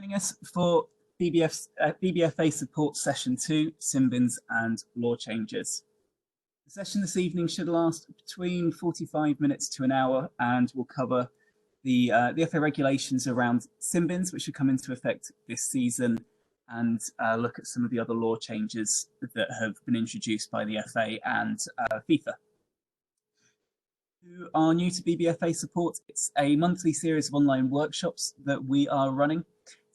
Joining us for BBFA Support Session 2, Simbins and Law Changes. The session this evening should last between 45 minutes to an hour and will cover the FA regulations around Simbins, which should come into effect this season, and look at some of the other law changes that have been introduced by the FA and FIFA. Who are new to BBFA Support, it's a monthly series of online workshops that we are running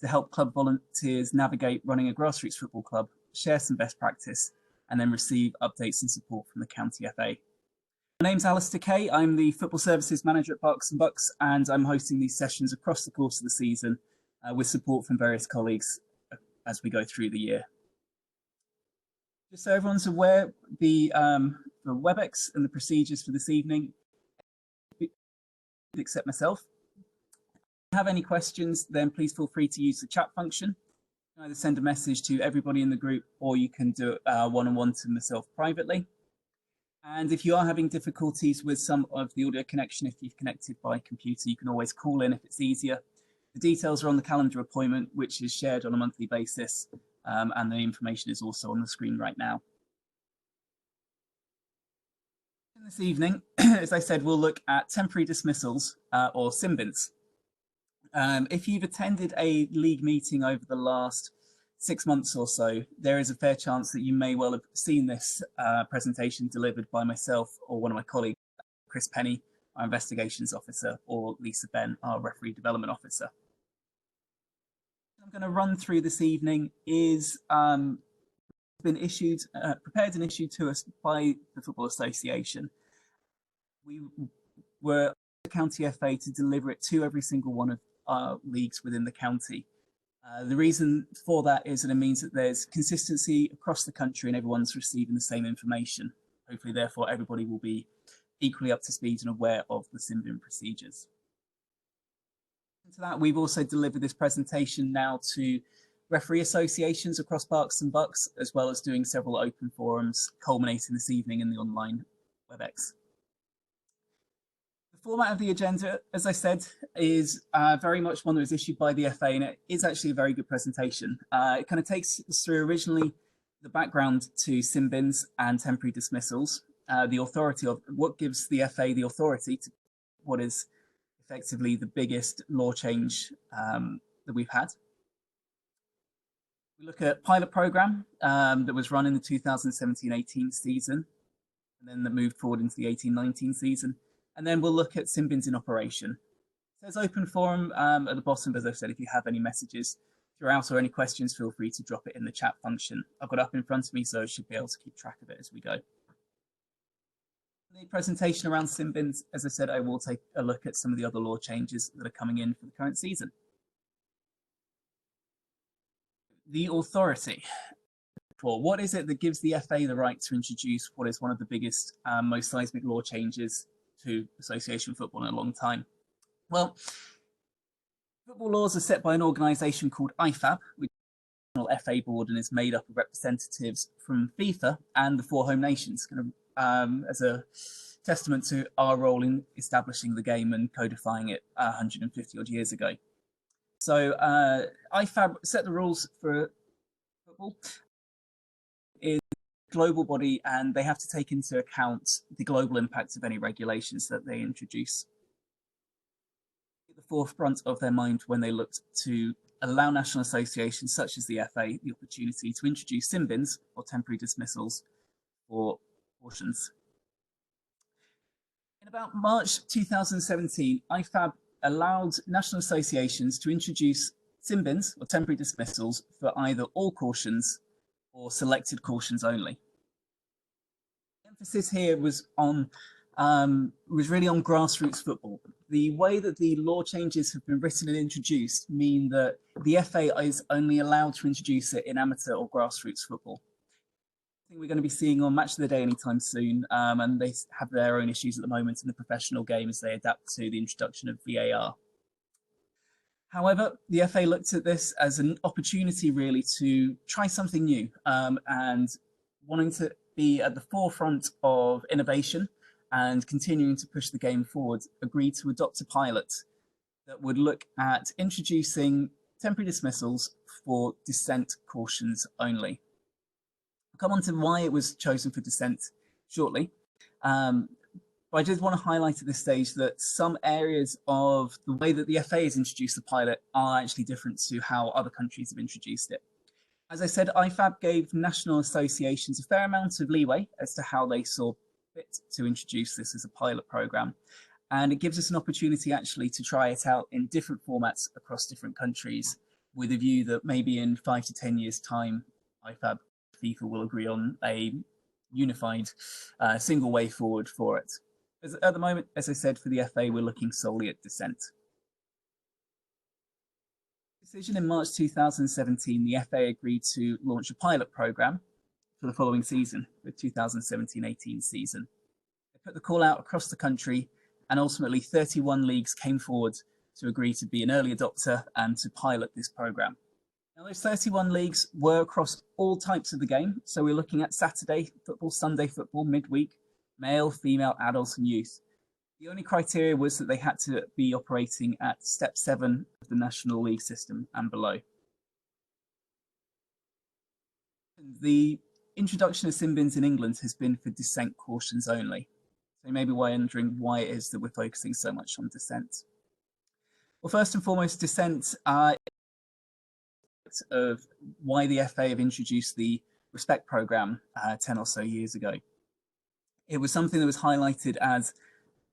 to help club volunteers navigate running a grassroots football club, share some best practice, and then receive updates and support from the County FA. My name's Alistair Kay. I'm the Football Services Manager at Berks and Bucks, and I'm hosting these sessions across the course of the season with support from various colleagues as we go through the year. Just so everyone's aware, the webex and the procedures for this evening, except myself. If you have any questions, then please feel free to use the chat function. You can either send a message to everybody in the group, or you can do it one-on-one to myself privately. And if you are having difficulties with some of the audio connection, if you've connected by computer, you can always call in if it's easier. The details are on the calendar appointment, which is shared on a monthly basis, and the information is also on the screen right now. This evening, as I said, we'll look at temporary dismissals or Simbins. If you've attended a league meeting over the last 6 months or so, there is a fair chance that you may well have seen this presentation delivered by myself or one of my colleagues, Chris Penny, our investigations officer, or Lisa Ben, our referee development officer. What I'm going to run through this evening is been issued, prepared and issued to us by the Football Association. We were the County FA to deliver it to every single one of our leagues within the county. The reason for that is that it means that there's consistency across the country and everyone's receiving the same information. Hopefully, therefore, everybody will be equally up to speed and aware of the Simbin procedures. To that, we've also delivered this presentation now to referee associations across Berks and Bucks, as well as doing several open forums, culminating this evening in the online WebEx. The format of the agenda, as I said, is very much one that was issued by the FA, and it is actually a very good presentation. It kind of takes us through originally the background to Simbins and temporary dismissals, the authority of what gives the FA the authority to what is effectively the biggest law change that we've had. We look at pilot program that was run in the 2017-18 season, and then that moved forward into the 18-19 season. And then we'll look at Simbins in operation. There's open forum at the bottom, as I've said. If you have any messages throughout or any questions, feel free to drop it in the chat function. I've got it up in front of me, so I should be able to keep track of it as we go. The presentation around Simbins, as I said, I will take a look at some of the other law changes that are coming in for the current season. The authority. For what is it that gives the FA the right to introduce what is one of the biggest, most seismic law changes to association football in a long time? Well, football laws are set by an organisation called IFAB, which is the National FA Board, and is made up of representatives from FIFA and the 4 home nations, kind of as a testament to our role in establishing the game and codifying it 150 odd years ago. So IFAB set the rules for football. Is a global body, and they have to take into account the global impact of any regulations that they introduce. At the forefront of their mind when they looked to allow national associations such as the FA the opportunity to introduce Simbins, or temporary dismissals, for portions. In about March 2017, IFAB allowed national associations to introduce Simbins, or temporary dismissals, for either all cautions or selected cautions only. The emphasis here was on really on grassroots football. The way that the law changes have been written and introduced mean that the FA is only allowed to introduce it in amateur or grassroots football. I think we're going to be seeing on Match of the Day anytime soon, and they have their own issues at the moment in the professional game as they adapt to the introduction of VAR. However, the FA looked at this as an opportunity really to try something new, and wanting to be at the forefront of innovation and continuing to push the game forward, agreed to adopt a pilot that would look at introducing temporary dismissals for dissent cautions only. I'll come on to why it was chosen for dissent shortly. But I did want to highlight at this stage that some areas of the way that the FA has introduced the pilot are actually different to how other countries have introduced it. As I said, IFAB gave national associations a fair amount of leeway as to how they saw fit to introduce this as a pilot program. And it gives us an opportunity actually to try it out in different formats across different countries with a view that maybe in 5 to 10 years' time, IFAB, FIFA will agree on a unified single way forward for it. At the moment, as I said, for the FA, we're looking solely at dissent. Decision in March 2017, the FA agreed to launch a pilot program for the following season, the 2017-18 season. They put the call out across the country, and ultimately 31 leagues came forward to agree to be an early adopter and to pilot this program. Now, those 31 leagues were across all types of the game. So we're looking at Saturday football, Sunday football, midweek, male, female, adults, and youth. The only criteria was that they had to be operating at step 7 of the National League system and below. The introduction of sin bins in England has been for dissent cautions only. So you may be wondering why it is that we're focusing so much on dissent. Well, first and foremost, dissent of why the FA have introduced the Respect programme 10 or so years ago. It was something that was highlighted as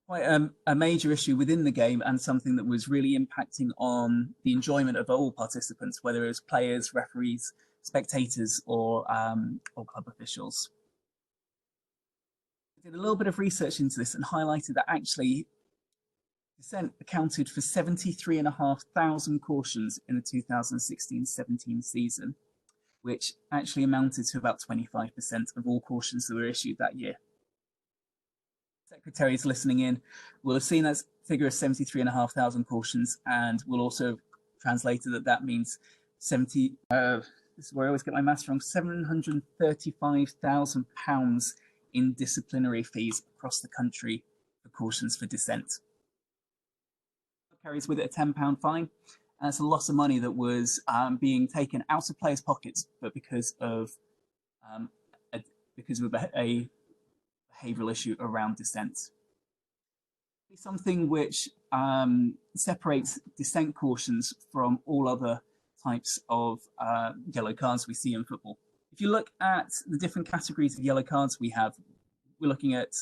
quite a major issue within the game and something that was really impacting on the enjoyment of all participants, whether it was players, referees, spectators, or club officials. I did a little bit of research into this and highlighted that actually dissent accounted for 73,500 cautions in the 2016-17 season, which actually amounted to about 25% of all cautions that were issued that year. Secretaries listening in will have seen that figure of 73,500 cautions, and will also have translated that means 70. This is where I always get my maths wrong. £735,000 in disciplinary fees across the country for cautions for dissent. Carries with it a £10 fine. That's a lot of money that was being taken out of players' pockets, but because of a behavioural issue around dissent. It's something which separates dissent cautions from all other types of yellow cards we see in football. If you look at the different categories of yellow cards we have, we're looking at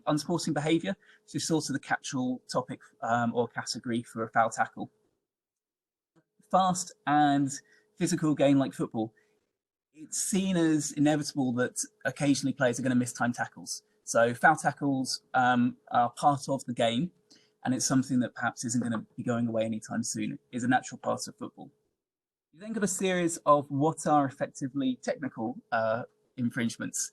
unsporting behaviour, so sort of the catch-all topic or category for a foul tackle. Fast and physical game like football, it's seen as inevitable that occasionally players are going to miss time tackles. So foul tackles are part of the game, and it's something that perhaps isn't going to be going away anytime soon. It's a natural part of football. You then got a series of what are effectively technical infringements.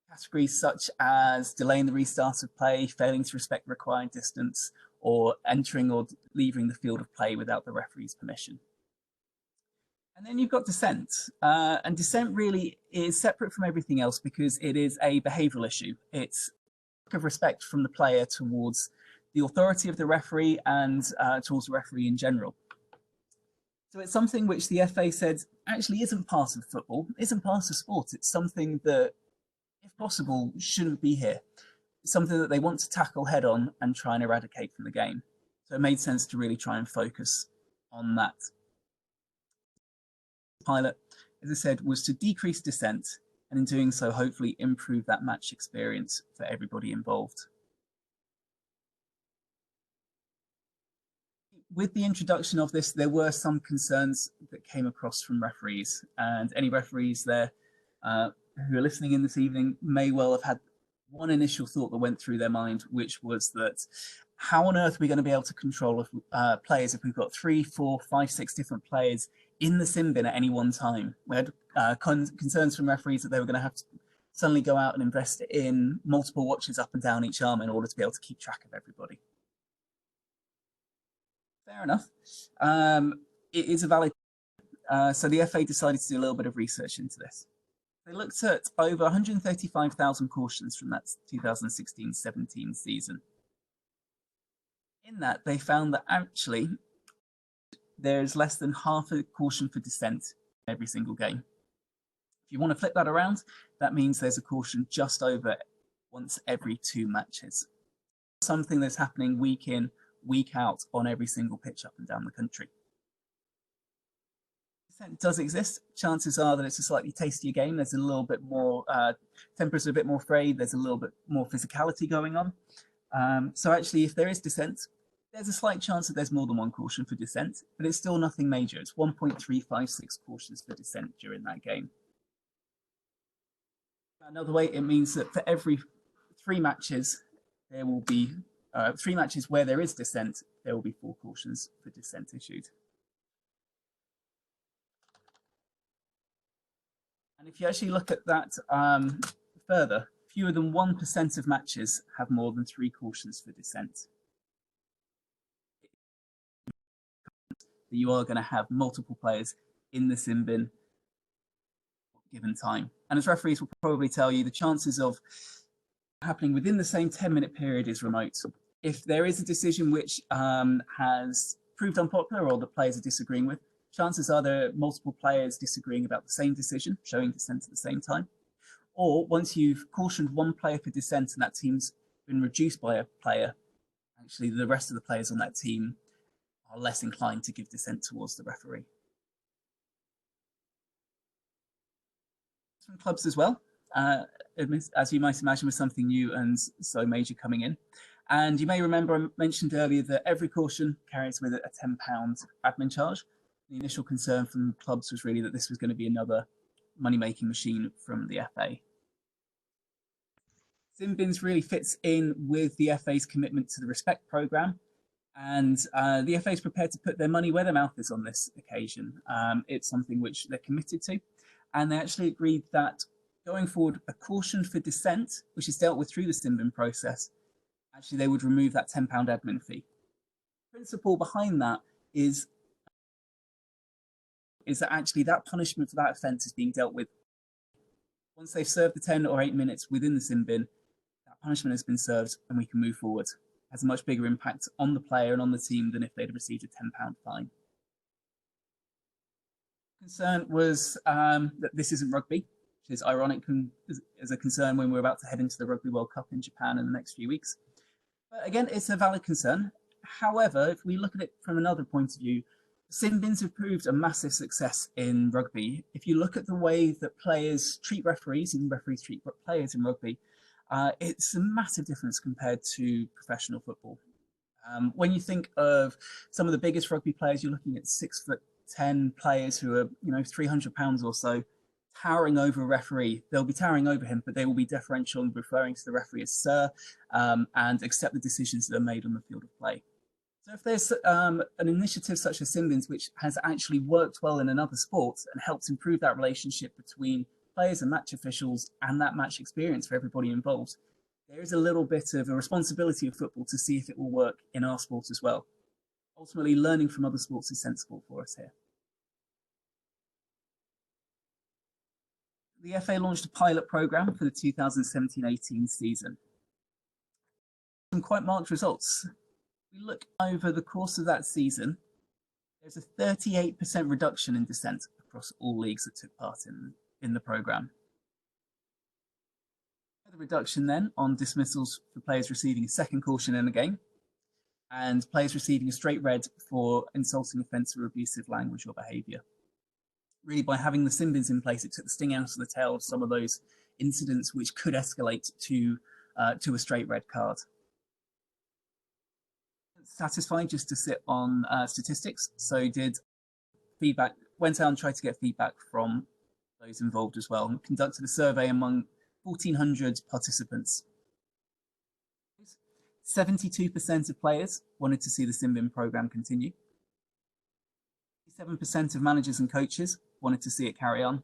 Categories such as delaying the restart of play, failing to respect required distance, or entering or leaving the field of play without the referee's permission. And then you've got dissent. And dissent really is separate from everything else because it is a behavioural issue. It's a lack of respect from the player towards the authority of the referee and towards the referee in general. So it's something which the FA said actually isn't part of football, isn't part of sport. It's something that, if possible, shouldn't be here. It's something that they want to tackle head on and try and eradicate from the game. So it made sense to really try and focus on that. Pilot, as I said, was to decrease dissent, and in doing so, hopefully improve that match experience for everybody involved. With the introduction of this, there were some concerns that came across from referees, and any referees there who are listening in this evening may well have had one initial thought that went through their mind, which was that how on earth are we going to be able to control players if we've got 3, 4, 5, 6 different players in the sin bin at any one time? We had concerns from referees that they were going to have to suddenly go out and invest in multiple watches up and down each arm in order to be able to keep track of everybody. Fair enough. It is a valid. So the FA decided to do a little bit of research into this. They looked at over 135,000 cautions from that 2016-17 season. In that, they found that actually there's less than half a caution for dissent every single game. If you want to flip that around, that means there's a caution just over once every 2 matches. Something that's happening week in, week out on every single pitch up and down the country. Dissent does exist. Chances are that it's a slightly tastier game. There's a little bit more, tempers are a bit more frayed. There's a little bit more physicality going on. So actually, if there is dissent, there's a slight chance that there's more than one caution for dissent, but it's still nothing major. It's 1.356 cautions for dissent during that game. Another way, it means that for every 3 matches, there will be 3 matches where there is dissent, there will be 4 cautions for dissent issued. And if you actually look at that further, fewer than 1% of matches have more than 3 cautions for dissent. You are going to have multiple players in the sin bin given time. And as referees will probably tell you, the chances of happening within the same 10-minute period is remote. If there is a decision which has proved unpopular or the players are disagreeing with, chances are there are multiple players disagreeing about the same decision, showing dissent at the same time. Or once you've cautioned one player for dissent and that team's been reduced by a player, actually the rest of the players on that team are less inclined to give dissent towards the referee. From clubs as well, as you might imagine, was something new and so major coming in. And you may remember I mentioned earlier that every caution carries with it a £10 admin charge. The initial concern from clubs was really that this was going to be another money-making machine from the FA. Sin bins really fits in with the FA's commitment to the Respect programme, and the FA is prepared to put their money where their mouth is on this occasion. It's something which they're committed to, and they actually agreed that going forward, a caution for dissent, which is dealt with through the sin bin process, actually they would remove that £10 admin fee. The principle behind that is that actually that punishment for that offence is being dealt with. Once they've served the 10 or 8 minutes within the sin bin, that punishment has been served and we can move forward. It has a much bigger impact on the player and on the team than if they'd received a £10 fine. Concern was that this isn't rugby, which is ironic as a concern when we're about to head into the Rugby World Cup in Japan in the next few weeks. But again, it's a valid concern. However, if we look at it from another point of view, sin bins have proved a massive success in rugby. If you look at the way that players treat referees and referees treat players in rugby, it's a massive difference compared to professional football. When you think of some of the biggest rugby players, you're looking at 6'10" players who are, £300 or so, towering over a referee. They'll be towering over him, but they will be deferential and referring to the referee as sir, and accept the decisions that are made on the field of play. So if there's an initiative such as sin bins, which has actually worked well in another sport and helps improve that relationship between players and match officials and that match experience for everybody involved, there is a little bit of a responsibility of football to see if it will work in our sport as well. Ultimately, learning from other sports is sensible for us here. The FA launched a pilot programme for the 2017-18 season. Some quite marked results. If we look over the course of that season, there's a 38% reduction in dissent across all leagues that took part in the programme. The reduction then on dismissals for players receiving a second caution in a game, and players receiving a straight red for insulting, offensive, or abusive language or behaviour. Really, by having the sin bins in place, it took the sting out of the tail of some of those incidents which could escalate to a straight red card. Satisfied just to sit on statistics, so went out and tried to get feedback from those involved as well, and conducted a survey among 1,400 participants. 72% of players wanted to see the sin bin programme continue. 7% of managers and coaches wanted to see it carry on.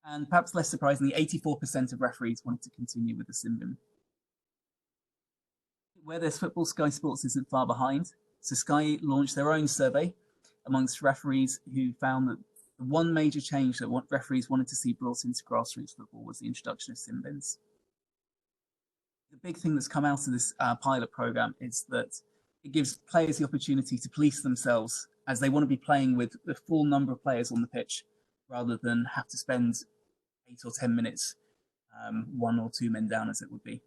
And perhaps less surprisingly, 84% of referees wanted to continue with the sin bin. Where there's football, Sky Sports isn't far behind. So Sky launched their own survey amongst referees who found that the one major change that referees wanted to see brought into grassroots football was the introduction of sin bins. The big thing that's come out of this pilot programme is that it gives players the opportunity to police themselves as they want to be playing with the full number of players on the pitch rather than have to spend 8 or 10 minutes, 1 or 2 men down as it would be.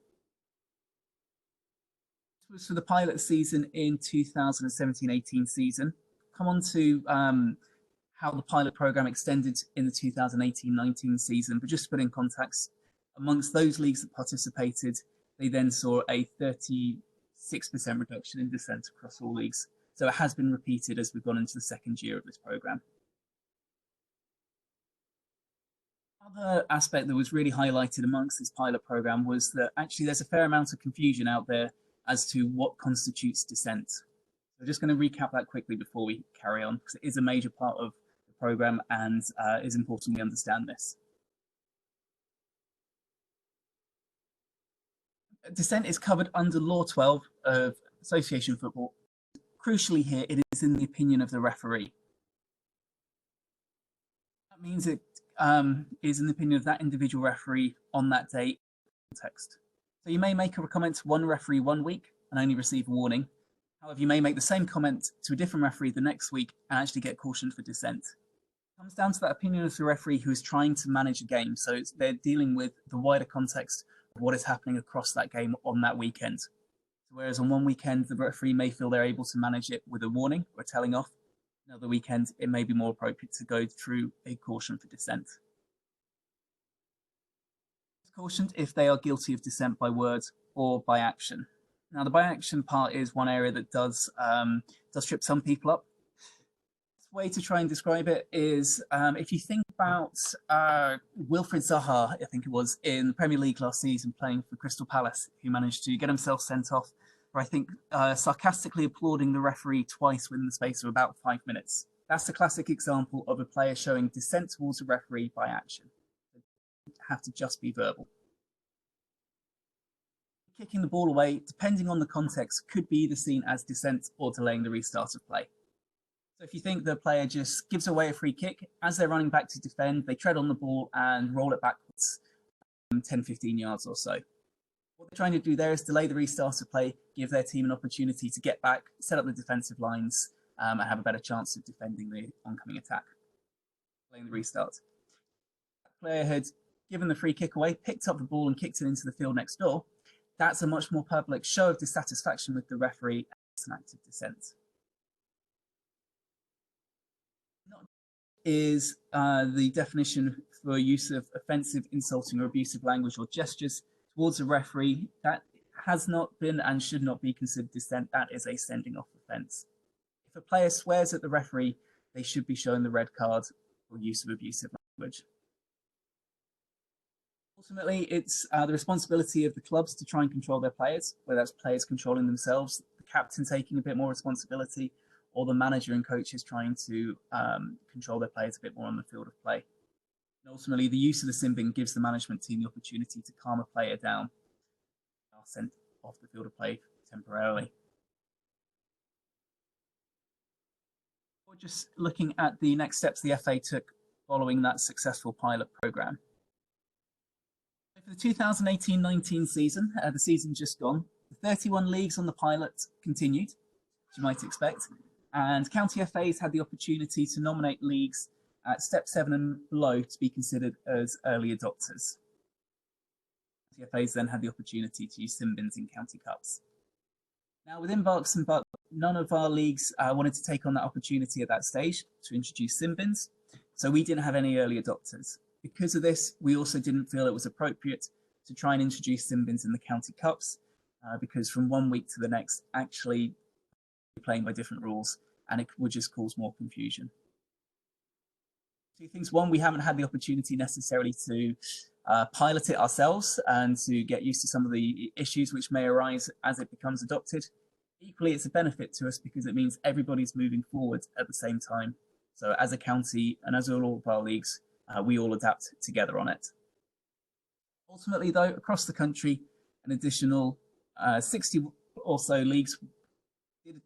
This was for the pilot season in 2017-18 season. Come on to how the pilot program extended in the 2018-19 season, but just to put in context, amongst those leagues that participated, they then saw a 36% reduction in dissent across all leagues. So it has been repeated as we've gone into the second year of this program. Another aspect that was really highlighted amongst this pilot program was that actually there's a fair amount of confusion out there as to what constitutes dissent. So I'm just going to recap that quickly before we carry on, because it is a major part of the program and is important we understand this. Dissent is covered under Law 12 of Association Football. Crucially here, it is in the opinion of the referee. That means it is in the opinion of that individual referee on that day context. So you may make a comment to one referee one week and only receive a warning. However, you may make the same comment to a different referee the next week and actually get cautioned for dissent. It comes down to that opinion of the referee who is trying to manage a game. So they're dealing with the wider context of what is happening across that game on that weekend. Whereas on one weekend, the referee may feel they're able to manage it with a warning or a telling off. Another weekend, it may be more appropriate to go through a caution for dissent. It's cautioned if they are guilty of dissent by words or by action. Now, the by action part is one area that does trip some people up. The way to try and describe it is if you think about Wilfried Zaha, I think it was, in the Premier League last season playing for Crystal Palace, who managed to get himself sent off for, I think, sarcastically applauding the referee twice within the space of about 5 minutes. That's a classic example of a player showing dissent towards a referee by action. It doesn't have to just be verbal. Kicking the ball away, depending on the context, could be either seen as dissent or delaying the restart of play. So if you think the player just gives away a free kick, as they're running back to defend, they tread on the ball and roll it backwards 10-15 yards or so. What they're trying to do there is delay the restart of play, give their team an opportunity to get back, set up the defensive lines, and have a better chance of defending the oncoming attack. Delaying the restart. The player had given the free kick away, picked up the ball and kicked it into the field next door. That's a much more public show of dissatisfaction with the referee as an act of dissent. Is the definition for use of offensive, insulting, or abusive language or gestures towards a referee. That has not been and should not be considered dissent. That is a sending off offence. If a player swears at the referee, they should be shown the red card for use of abusive language. Ultimately, it's the responsibility of the clubs to try and control their players, whether that's players controlling themselves, the captain taking a bit more responsibility, or the manager and coaches trying to control their players a bit more on the field of play. And ultimately, the use of the sin bin gives the management team the opportunity to calm a player down, sent off the field of play temporarily. Or just looking at the next steps the FA took following that successful pilot programme. For the 2018-19 season, the season just gone, the 31 leagues on the pilot continued, as you might expect, and county FAs had the opportunity to nominate leagues at step 7 and below to be considered as early adopters. County FAs then had the opportunity to use sin bins in county cups. Now, within Berks and Buck, none of our leagues wanted to take on that opportunity at that stage to introduce sin bins, so we didn't have any early adopters. Because of this, we also didn't feel it was appropriate to try and introduce sin bins in the county cups, because from one week to the next, actually playing by different rules, and it would just cause more confusion. Two things. One, we haven't had the opportunity necessarily to pilot it ourselves and to get used to some of the issues which may arise as it becomes adopted. Equally, it's a benefit to us because it means everybody's moving forward at the same time. So as a county and as all of our leagues, we all adapt together on it. Ultimately, though, across the country, an additional 60 or so leagues did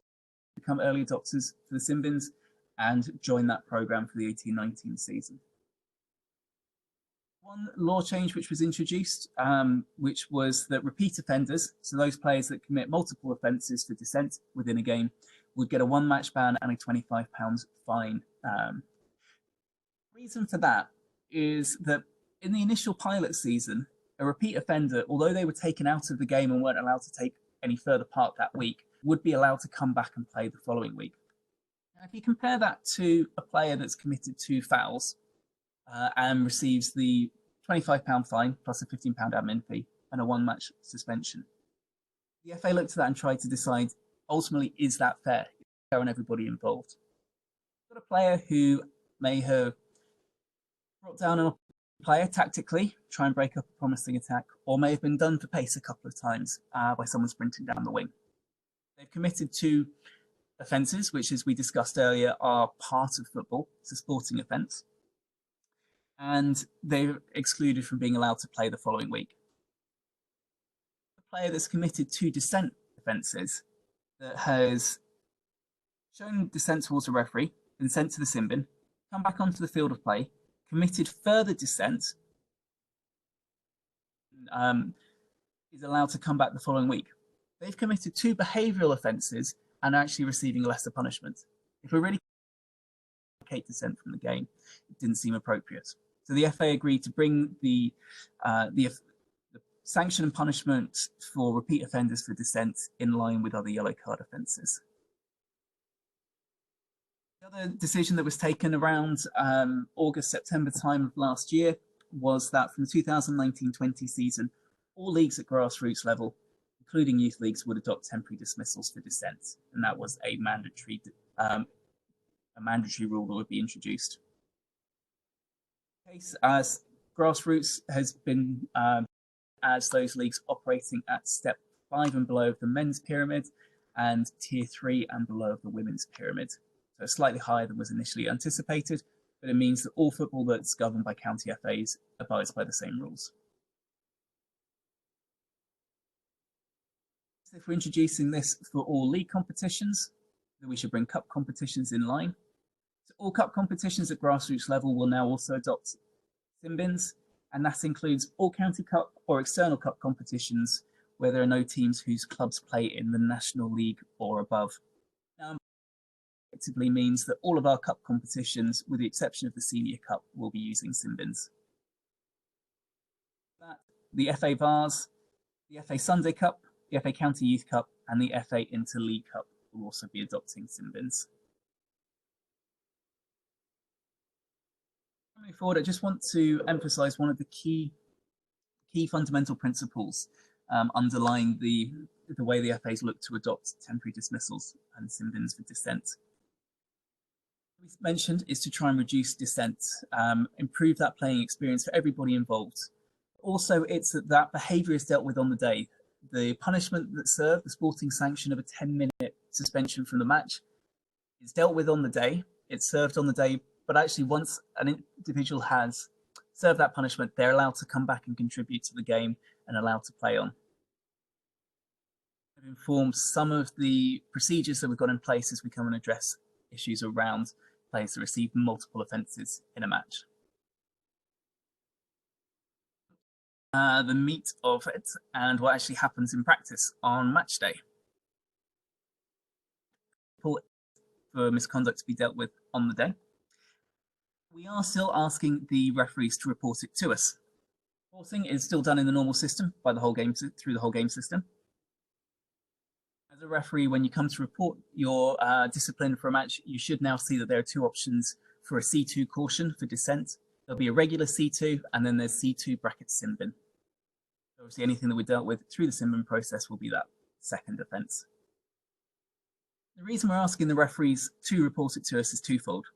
become early adopters for the sin bins and join that programme for the 18-19 season. One law change which was introduced, which was that repeat offenders, so those players that commit multiple offences for dissent within a game, would get a 1 match ban and a £25 fine. Reason for that is that in the initial pilot season, a repeat offender, although they were taken out of the game and weren't allowed to take any further part that week, would be allowed to come back and play the following week. Now, if you compare that to a player that's committed 2 fouls and receives the £25 fine plus a £15 admin fee and a 1 match suspension, the FA looked at that and tried to decide, ultimately, is that fair? Is it fair on everybody involved? You've got a player who may have brought down a player tactically, try and break up a promising attack, or may have been done for pace a couple of times by someone sprinting down the wing. They've committed 2 offences, which, as we discussed earlier, are part of football. It's a sporting offence. And they're excluded from being allowed to play the following week. A player that's committed 2 dissent offences, that has shown dissent towards a referee, been sent to the sin bin, come back onto the field of play, committed further dissent, is allowed to come back the following week. They've committed 2 behavioural offences and are actually receiving a lesser punishment. If we're really dissent from the game, it didn't seem appropriate. So the FA agreed to bring the sanction and punishment for repeat offenders for dissent in line with other yellow card offences. The other decision that was taken around August, September time of last year was that from the 2019-20 season, all leagues at grassroots level, including youth leagues, would adopt temporary dismissals for dissent, and that was a mandatory rule that would be introduced. Case as grassroots has been as those leagues operating at step 5 and below of the men's pyramid and tier 3 and below of the women's pyramid. So slightly higher than was initially anticipated, but it means that all football that's governed by county FAs abides by the same rules. So if we're introducing this for all league competitions, then we should bring cup competitions in line. So all cup competitions at grassroots level will now also adopt sin bins, and that includes all county cup or external cup competitions where there are no teams whose clubs play in the National League or above. Now, effectively means that all of our cup competitions, with the exception of the Senior Cup, will be using sin bins. The FA Vars, the FA Sunday Cup, the FA County Youth Cup, and the FA Interleague Cup will also be adopting sin bins. Moving forward, I just want to emphasise one of the key fundamental principles underlying the way the FAs look to adopt temporary dismissals and sin bins for dissent. We've mentioned is to try and reduce dissent, improve that playing experience for everybody involved. Also, it's that behaviour is dealt with on the day. The punishment that's served, the sporting sanction of a 10-minute suspension from the match, is dealt with on the day. It's served on the day, but actually once an individual has served that punishment, they're allowed to come back and contribute to the game and allowed to play on. It informs some of the procedures that we've got in place as we come and address issues around players that receive multiple offences in a match. The meat of it and what actually happens in practice on match day. For misconduct to be dealt with on the day. We are still asking the referees to report it to us. Reporting is still done in the normal system by the whole game, through the whole game system. As a referee, when you come to report your discipline for a match, you should now see that there are 2 options for a C2 caution for dissent. There'll be a regular C2, and then there's C2 bracket sin bin. Obviously, anything that we dealt with through the sin bin process will be that second offence. The reason we're asking the referees to report it to us is twofold.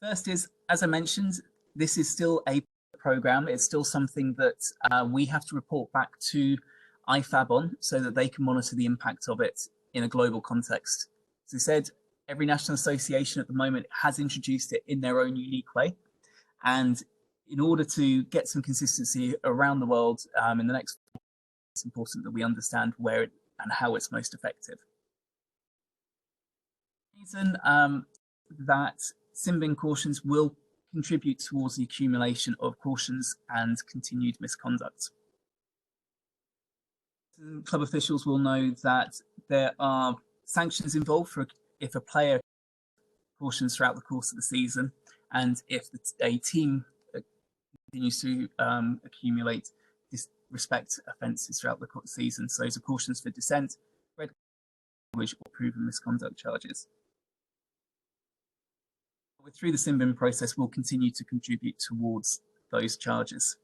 First is, as I mentioned, this is still a programme. It's still something that we have to report back to IFAB on so that they can monitor the impact of it in a global context. As I said, every national association at the moment has introduced it in their own unique way. And in order to get some consistency around the world in the next, it's important that we understand where it and how it's most effective. The reason that sin bin cautions will contribute towards the accumulation of cautions and continued misconduct. Club officials will know that there are sanctions involved for if a player cautions throughout the course of the season, and if a team continues to accumulate disrespect offences throughout the season. So those are cautions for dissent, red language, or proven misconduct charges. Through the sin bin process, we'll continue to contribute towards those charges.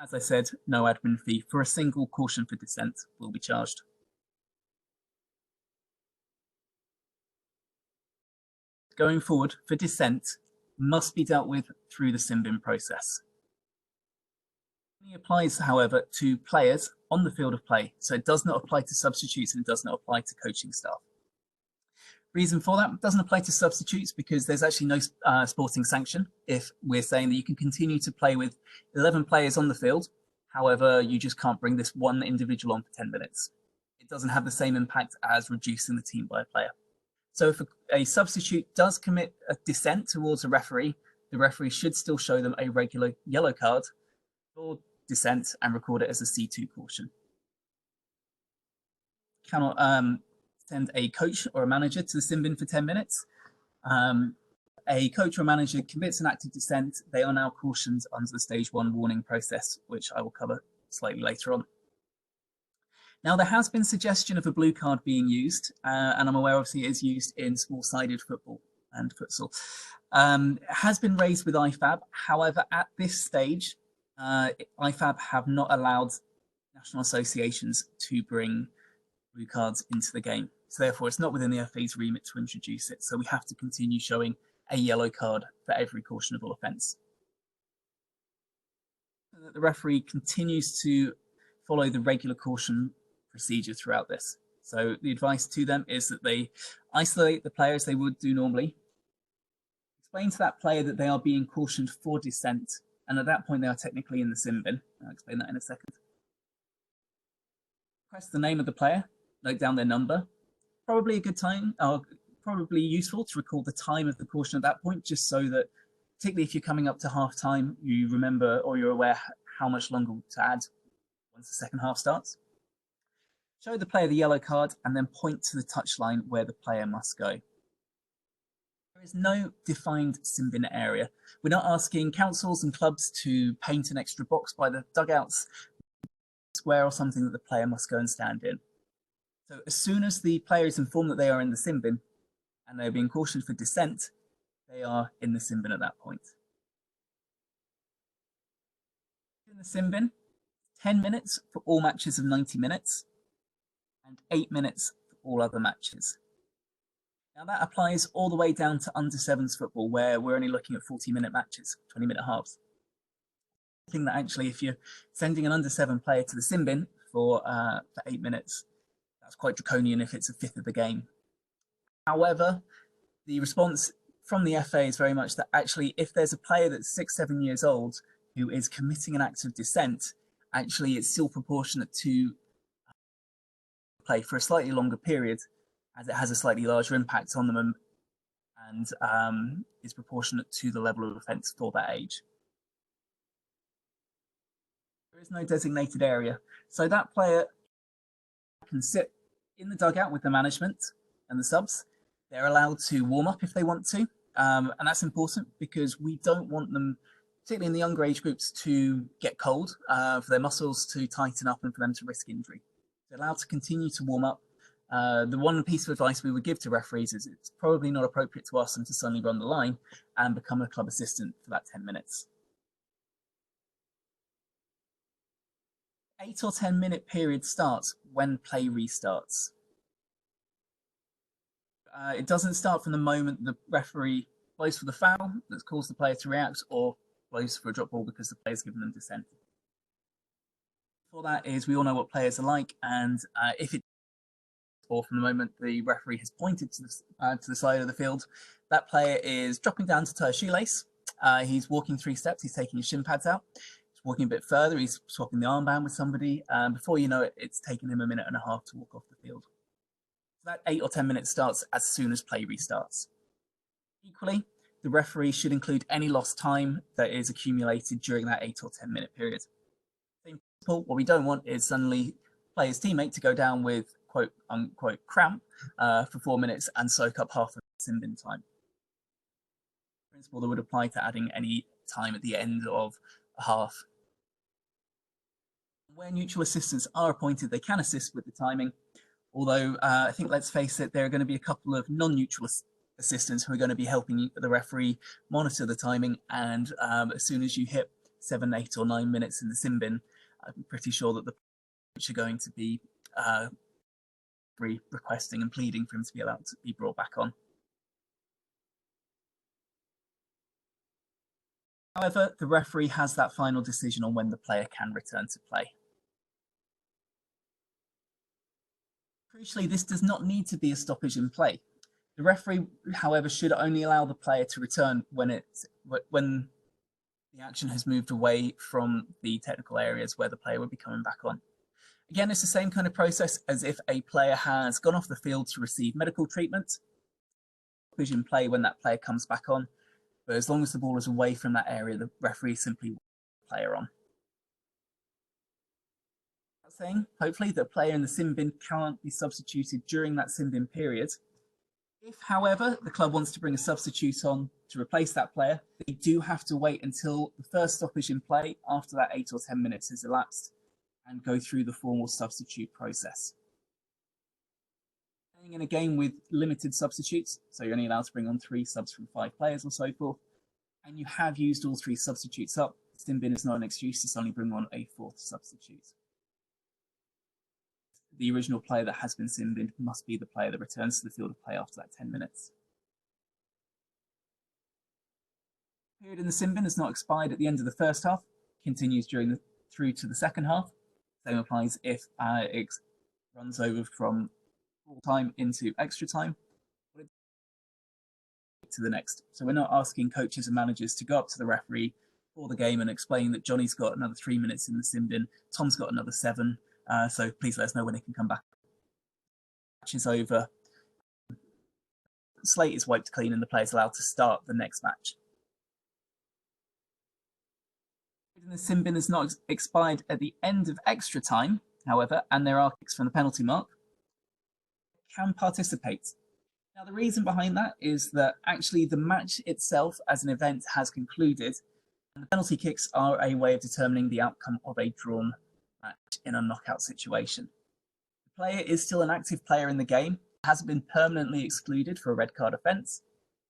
As I said, no admin fee for a single caution for dissent will be charged. Going forward, for dissent, must be dealt with through the sin bin process. It only applies, however, to players on the field of play, so it does not apply to substitutes and it does not apply to coaching staff. Reason for that, doesn't apply to substitutes because there's actually no sporting sanction if we're saying that you can continue to play with 11 players on the field, however, you just can't bring this one individual on for 10 minutes. It doesn't have the same impact as reducing the team by a player. So if a substitute does commit a dissent towards a referee, the referee should still show them a regular yellow card for dissent and record it as a C2 caution. Cannot send a coach or a manager to the sin bin for 10 minutes. A coach or manager commits an act of dissent, they are now cautioned under the stage 1 warning process, which I will cover slightly later on. Now, there has been suggestion of a blue card being used, and I'm aware obviously it is used in small-sided football and futsal. It has been raised with IFAB. However, at this stage, IFAB have not allowed national associations to bring blue cards into the game. So therefore, it's not within the FA's remit to introduce it. So we have to continue showing a yellow card for every cautionable offence. The referee continues to follow the regular caution procedure throughout this. So the advice to them is that they isolate the player as they would do normally, explain to that player that they are being cautioned for dissent, and at that point they are technically in the sin bin. I'll explain that in a second. Press the name of the player, note down their number. Probably a good time, or probably useful to record the time of the caution at that point, just so that, particularly if you're coming up to half time, you remember or you're aware how much longer to add once the second half starts. Show the player the yellow card and then point to the touchline where the player must go. There is no defined sin bin area. We're not asking councils and clubs to paint an extra box by the dugouts, square or something that the player must go and stand in. So as soon as the player is informed that they are in the sin bin and they're being cautioned for dissent, they are in the sin bin at that point. In the sin bin, 10 minutes for all matches of 90 minutes and 8 minutes for all other matches. Now that applies all the way down to under 7s football, where we're only looking at 40-minute matches, 20-minute halves. I think that actually if you're sending an under 7 player to the sin bin for 8 minutes, that's quite draconian if it's a fifth of the game. However, the response from the FA is very much that actually if there's a player that's 6-7 years old who is committing an act of dissent, actually it's still proportionate to play for a slightly longer period, as it has a slightly larger impact on them and is proportionate to the level of offence for that age. There is no designated area, so that player can sit in the dugout with the management and the subs. They're allowed to warm up if they want to, and that's important because we don't want them, particularly in the younger age groups, to get cold, for their muscles to tighten up and for them to risk injury. They're allowed to continue to warm up. The one piece of advice we would give to referees is it's probably not appropriate to ask them to suddenly run the line and become a club assistant for that 10 minutes. 8 or 10 minute period starts when play restarts. It doesn't start from the moment the referee blows for the foul that's caused the player to react or blows for a drop ball because the player's given them dissent. For that is we all know what players are like, and if it or from the moment the referee has pointed to the side of the field, that player is dropping down to tie a shoelace. He's walking 3 steps, he's taking his shin pads out. He's walking a bit further, he's swapping the armband with somebody. Before you know it, it's taken him a minute and a half to walk off the field. So that 8 or 10 minutes starts as soon as play restarts. Equally, the referee should include any lost time that is accumulated during that 8 or 10 minute period. Same principle, what we don't want is suddenly player's teammate to go down with quote unquote cramp for 4 minutes and soak up half of the sin bin time. The principle that would apply to adding any time at the end of a half. Where neutral assistants are appointed, they can assist with the timing, although I think, let's face it, there are going to be a couple of non-neutral assistants who are going to be helping the referee monitor the timing, and as soon as you hit 7, 8 or 9 minutes in the sin bin, I'm pretty sure that the coach are going to be requesting and pleading for him to be allowed to be brought back on. However, the referee has that final decision on when the player can return to play. Crucially, this does not need to be a stoppage in play. The referee, however, should only allow the player to return when the action has moved away from the technical areas where the player would be coming back on. Again, it's the same kind of process as if a player has gone off the field to receive medical treatment. Stoppage in play when that player comes back on, but as long as the ball is away from that area, the referee simply will put the player on. Saying, hopefully, the player in the sin bin can't be substituted during that sin bin period. If, however, the club wants to bring a substitute on to replace that player, they do have to wait until the first stoppage in play after that 8 or 10 minutes has elapsed and go through the formal substitute process. Playing in a game with limited substitutes, so you're only allowed to bring on 3 subs from 5 players or so forth, and you have used all 3 substitutes up, sin bin is not an excuse to suddenly bring on a 4th substitute. The original player that has been sin binned must be the player that returns to the field of play after that 10 minutes. The period in the sin bin has not expired at the end of the first half, continues through to the second half. Same applies if it runs over from full time into extra time to the next. So we're not asking coaches and managers to go up to the referee for the game and explain that Johnny's got another 3 minutes in the sin bin, Tom's got another 7, so please let us know when he can come back. Match is over, the slate is wiped clean and the player's allowed to start the next match. The sin bin has not expired at the end of extra time, however, and there are kicks from the penalty mark, can participate. Now, the reason behind that is that actually the match itself as an event has concluded, and the penalty kicks are a way of determining the outcome of a drawn match in a knockout situation. The player is still an active player in the game, hasn't been permanently excluded for a red card offence,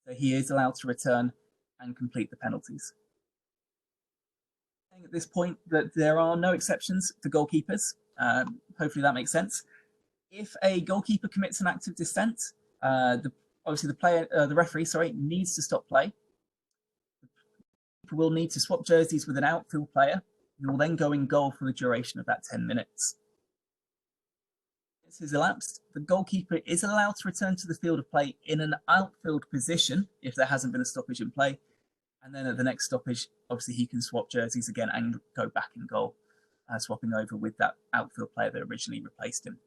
so he is allowed to return and complete the penalties. At this point that there are no exceptions for goalkeepers. Hopefully that makes sense. If a goalkeeper commits an act of dissent, obviously the referee needs to stop play. The keeper will need to swap jerseys with an outfield player, who will then go in goal for the duration of that 10 minutes. This has elapsed. The goalkeeper is allowed to return to the field of play in an outfield position if there hasn't been a stoppage in play. And then at the next stoppage, obviously he can swap jerseys again and go back in goal, swapping over with that outfield player that originally replaced him.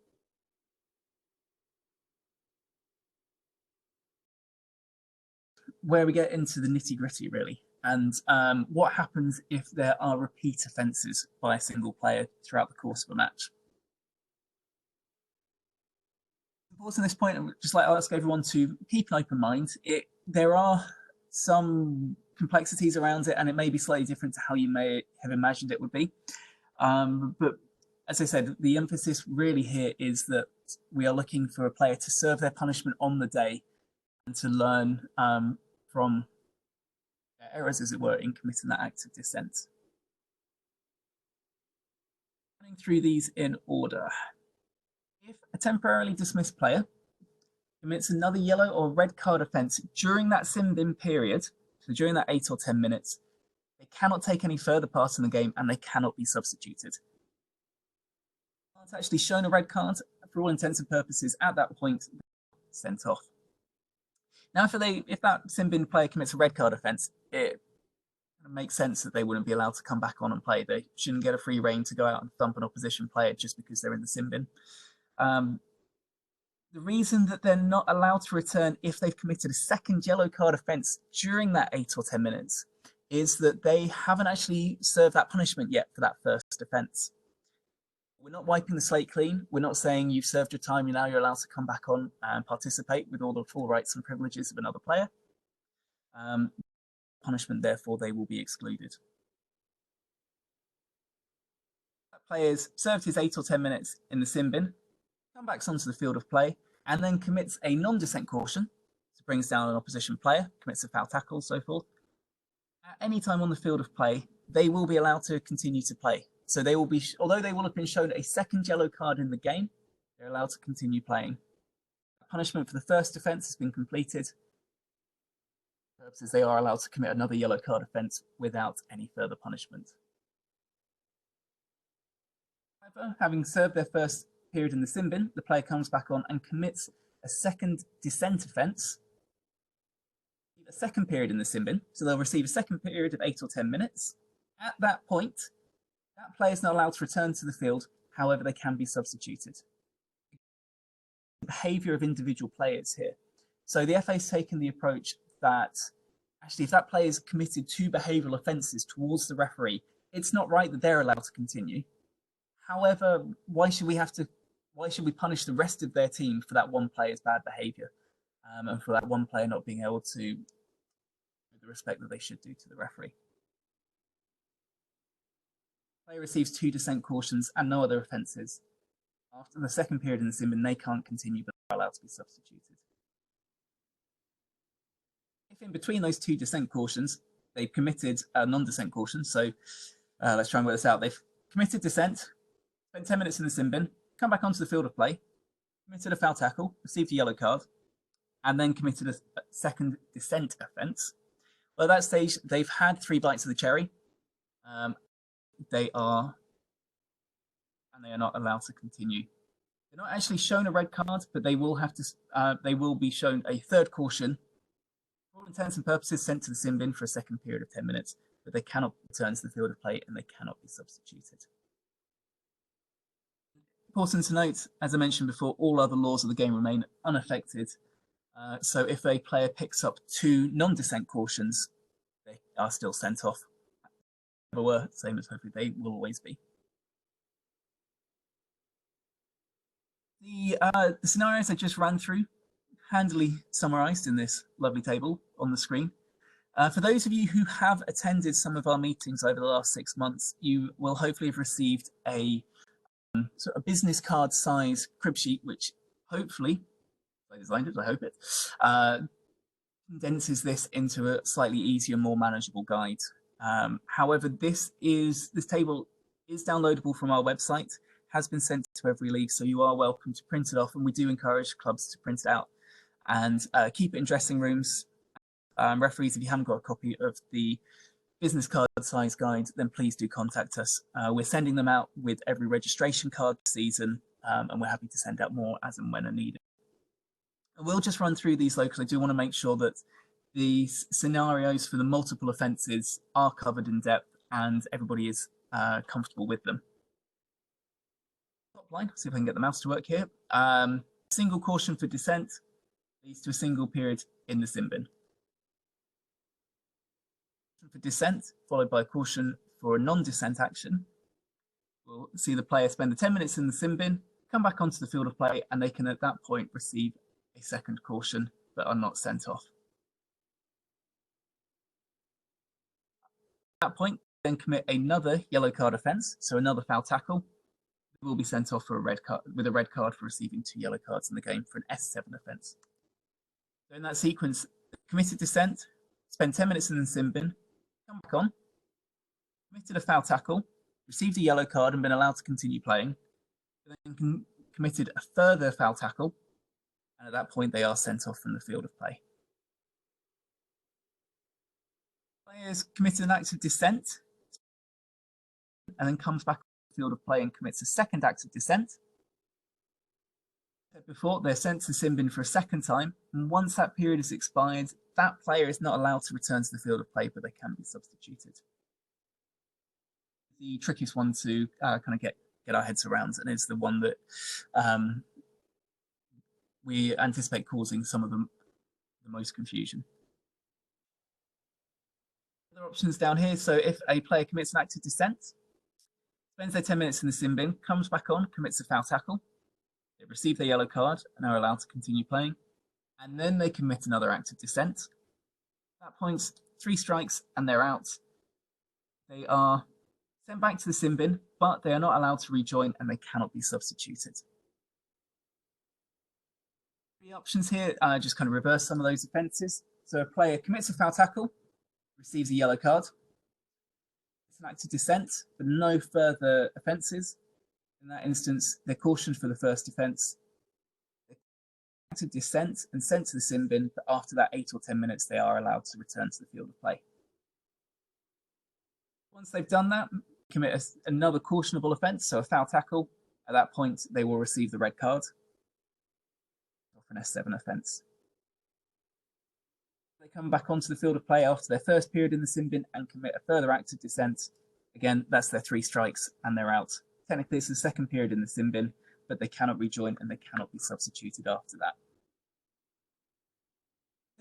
Where we get into the nitty-gritty, really, and what happens if there are repeat offences by a single player throughout the course of a match. Important at this point, I'd just like to ask everyone to keep an open mind. There are some complexities around it, and it may be slightly different to how you may have imagined it would be. But as I said, the emphasis really here is that we are looking for a player to serve their punishment on the day and to learn from their errors, as it were, in committing that act of dissent. Running through these in order. If a temporarily dismissed player commits another yellow or red card offence during that sin bin period, so during that 8 or 10 minutes, they cannot take any further part in the game and they cannot be substituted. It's actually shown a red card, for all intents and purposes, at that point, sent off. Now, if that sin bin player commits a red card offence, it makes sense that they wouldn't be allowed to come back on and play. They shouldn't get a free rein to go out and thump an opposition player just because they're in the sin bin. The reason that they're not allowed to return if they've committed a second yellow card offence during that 8 or 10 minutes is that they haven't actually served that punishment yet for that first offence. We're not wiping the slate clean. We're not saying you've served your time, now you're allowed to come back on and participate with all the full rights and privileges of another player. Punishment, therefore, they will be excluded. That player's served his 8 or 10 minutes in the sim bin, come back onto the field of play, and then commits a non-dissent caution, so brings down an opposition player, commits a foul tackle, so forth. At any time on the field of play, they will be allowed to continue to play. So they will be, although they will have been shown a second yellow card in the game, they're allowed to continue playing. Punishment for the first offence has been completed. Purposes, they are allowed to commit another yellow card offence without any further punishment. However, having served their first period in the sim bin, the player comes back on and commits a second dissent offence. A second period in the sim bin, so they'll receive a second period of 8 or 10 minutes. At that point, that player is not allowed to return to the field, however, they can be substituted. The behaviour of individual players here. So the FA's taken the approach that actually, if that player is committed 2 behavioural offences towards the referee, it's not right that they're allowed to continue. However, why should we punish the rest of their team for that one player's bad behaviour, and for that one player not being able to do the respect that they should do to the referee? Player receives 2 dissent cautions and no other offences. After the second period in the sim bin, they can't continue, but they're allowed to be substituted. If in between those 2 dissent cautions, they've committed a non-dissent caution, so let's try and work this out. They've committed dissent, spent 10 minutes in the sim bin, come back onto the field of play, committed a foul tackle, received a yellow card, and then committed a second dissent offence. Well, at that stage, they've had 3 bites of the cherry. They are not allowed to continue. They're not actually shown a red card, but they will have to. They will be shown a third caution. For all intents and purposes, sent to the sim bin for a second period of 10 minutes, but they cannot return to the field of play and they cannot be substituted. Important to note, as I mentioned before, all other laws of the game remain unaffected. So if a player picks up 2 non-dissent cautions, they are still sent off. Never were, same as hopefully they will always be. The scenarios I just ran through, handily summarised in this lovely table on the screen. For those of you who have attended some of our meetings over the last 6 months, you will hopefully have received a sort of business card size crib sheet, which hopefully, I designed it, I hope it, condenses this into a slightly easier, more manageable guide. However, this table is downloadable from our website, has been sent to every league, so you are welcome to print it off, and we do encourage clubs to print it out and keep it in dressing rooms. Referees, if you haven't got a copy of the business card size guide, then please do contact us. We're sending them out with every registration card season, and we're happy to send out more as and when are needed. And we'll just run through these locally. I do want to make sure that the scenarios for the multiple offences are covered in depth and everybody is comfortable with them. Top line, see if I can get the mouse to work here. Single caution for dissent leads to a single period in the sim bin. For dissent, followed by a caution for a non-dissent action. We'll see the player spend the 10 minutes in the sim bin, come back onto the field of play, and they can at that point receive a second caution but are not sent off. At that point, then commit another yellow card offence, so another foul tackle. They will be sent off for a red card, with a red card for receiving 2 yellow cards in the game for an S7 offence. So in that sequence, committed dissent, spend 10 minutes in the sim bin, come back on, committed a foul tackle, received a yellow card and been allowed to continue playing, then committed a further foul tackle, and at that point they are sent off from the field of play. Players committed an act of dissent, and then comes back to the field of play and commits a second act of dissent. As before, they're sent to the sim bin for a second time, and once that period is expired, that player is not allowed to return to the field of play, but they can be substituted. The trickiest one to kind of get our heads around, and is the one that we anticipate causing some of the most confusion. Other options down here, so if a player commits an act of dissent, spends their 10 minutes in the sin bin, comes back on, commits a foul tackle. They receive their yellow card and are allowed to continue playing. And then they commit another act of dissent. At that point, 3 strikes and they're out. They are sent back to the sin bin, but they are not allowed to rejoin and they cannot be substituted. The options here just kind of reverse some of those offences. So a player commits a foul tackle, receives a yellow card. It's an act of dissent, but no further offences. In that instance, they're cautioned for the first offence. They're act of dissent and sent to the sin bin, but after that 8 or 10 minutes, they are allowed to return to the field of play. Once they've done that, commit another cautionable offence, so a foul tackle. At that point, they will receive the red card for an S7 offence. They come back onto the field of play after their first period in the sin bin and commit a further act of dissent. Again, that's their 3 strikes and they're out. Technically, it's the second period in the sin bin, but they cannot rejoin and they cannot be substituted after that.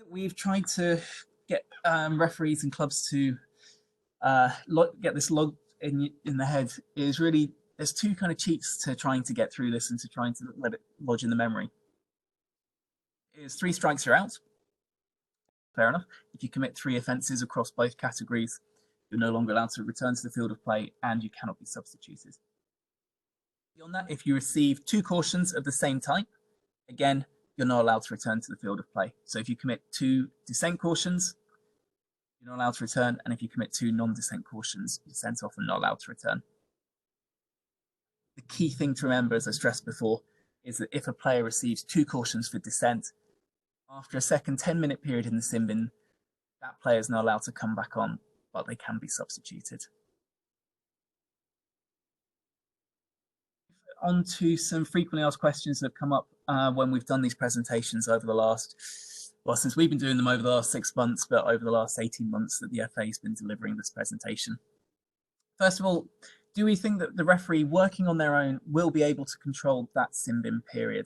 We've tried to get referees and clubs to get this logged in the head is really, there's 2 kind of cheats to trying to get through this and to trying to let it lodge in the memory. Is 3 strikes are out. Fair enough. If you commit 3 offences across both categories, you're no longer allowed to return to the field of play and you cannot be substituted. Beyond that, if you receive 2 cautions of the same type, again, you're not allowed to return to the field of play. So if you commit 2 dissent cautions, you're not allowed to return, and if you commit 2 non-dissent cautions, you're sent off and not allowed to return. The key thing to remember, as I stressed before, is that if a player receives 2 cautions for dissent, after a second 10-minute period in the sin bin, that player is not allowed to come back on, but they can be substituted. On to some frequently asked questions that have come up when we've done these presentations over the last, well, since we've been doing them over the last 6 months, but over the last 18 months that the FA has been delivering this presentation. First of all, do we think that the referee working on their own will be able to control that sin bin period?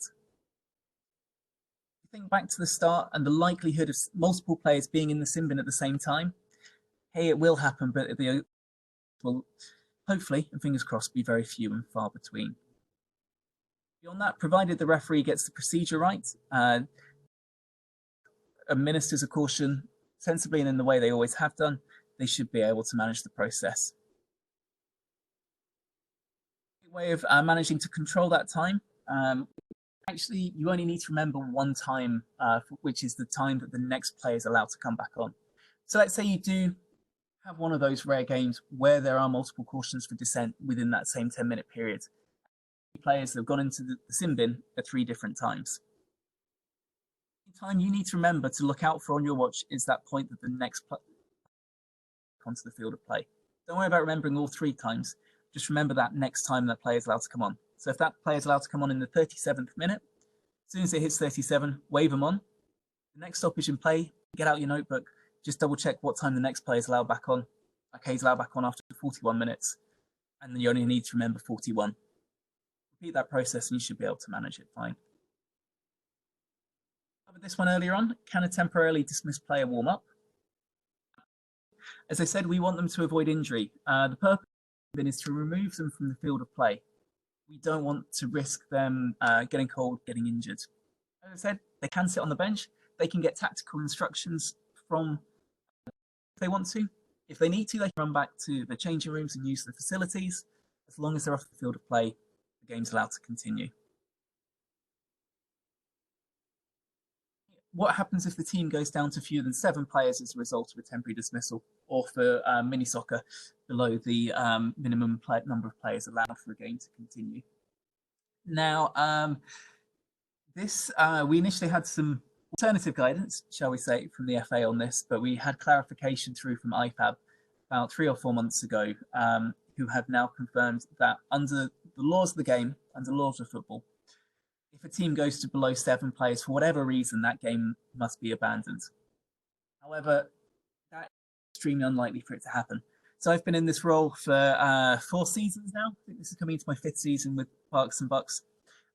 Think back to the start and the likelihood of multiple players being in the sin bin at the same time. Hey, it will happen, but it will hopefully, and fingers crossed, be very few and far between. Beyond that, provided the referee gets the procedure right, administers a caution sensibly and in the way they always have done, they should be able to manage the process. A way of managing to control that time, actually, you only need to remember one time, which is the time that the next player is allowed to come back on. So let's say you do have one of those rare games where there are multiple cautions for dissent within that same 10-minute period. Players that have gone into the sin bin at 3 different times. The time you need to remember to look out for on your watch is that point that the next player onto the field of play. Don't worry about remembering all 3 times. Just remember that next time that player is allowed to come on. So if that player is allowed to come on in the 37th minute, as soon as it hits 37, wave them on. The next stoppage in play, get out your notebook, just double check what time the next player is allowed back on. Okay, he's allowed back on after 41 minutes, and then you only need to remember 41. Repeat that process and you should be able to manage it fine. Covered this one earlier on. Can a temporarily dismissed player warm up? As I said, we want them to avoid injury. The purpose is to remove them from the field of play. We don't want to risk them getting cold, getting injured. As I said, they can sit on the bench. They can get tactical instructions from if they want to. If they need to, they can run back to the changing rooms and use the facilities. As long as they're off the field of play, the game's allowed to continue. What happens if the team goes down to fewer than 7 players as a result of a temporary dismissal, or for mini soccer, below the minimum number of players allowed for a game to continue? Now, we initially had some alternative guidance, shall we say, from the FA on this, but we had clarification through from IFAB about 3 or 4 months ago, who have now confirmed that under the laws of the game, under the laws of football, if a team goes to below 7 players, for whatever reason, that game must be abandoned. However, that is extremely unlikely for it to happen. So I've been in this role for 4 seasons now. I think this is coming into my 5th season with Berks and Bucks.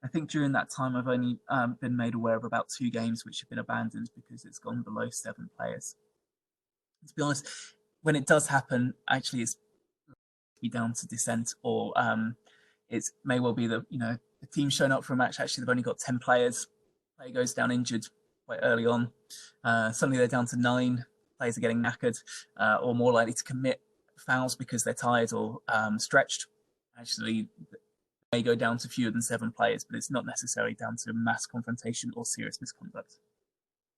I think during that time, I've only been made aware of about 2 games which have been abandoned because it's gone below 7 players. And to be honest, when it does happen, actually it's be down to dissent, or it may well be that the team showing up for a match, actually they've only got 10 players. Player goes down injured quite early on. Suddenly they're down to 9. Players are getting knackered, or more likely to commit fouls because they're tired or stretched. Actually, may go down to fewer than 7 players, but it's not necessarily down to mass confrontation or serious misconduct.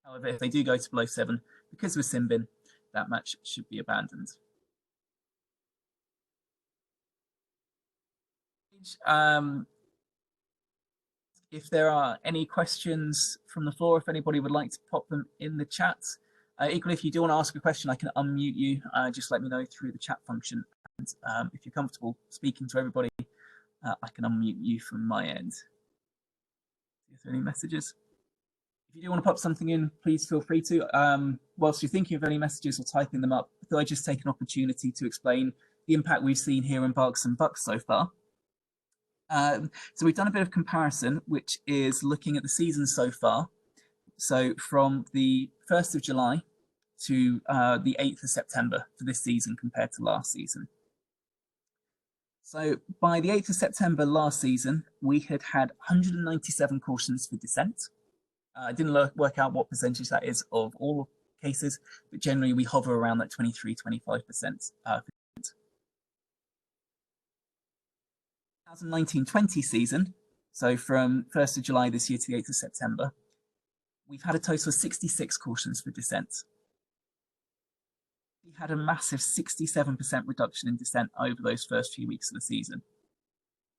However, if they do go to below 7, because of a sin bin, that match should be abandoned. If there are any questions from the floor, if anybody would like to pop them in the chat. Equally, if you do want to ask a question, I can unmute you. Just let me know through the chat function. And if you're comfortable speaking to everybody, I can unmute you from my end. Is there any messages? If you do want to pop something in, please feel free to. Whilst you're thinking of any messages or typing them up, I thought I'd just take an opportunity to explain the impact we've seen here in Berks and Bucks so far. So we've done a bit of comparison, which is looking at the season so far. So from the 1st of July to the 8th of September for this season compared to last season. So by the 8th of September last season, we had 197 cautions for dissent. I didn't work out what percentage that is of all cases, but generally we hover around that 23-25%. 2019-20 season, so from 1st of July this year to the 8th of September, we've had a total of 66 cautions for dissent. We had a massive 67% reduction in dissent over those first few weeks of the season.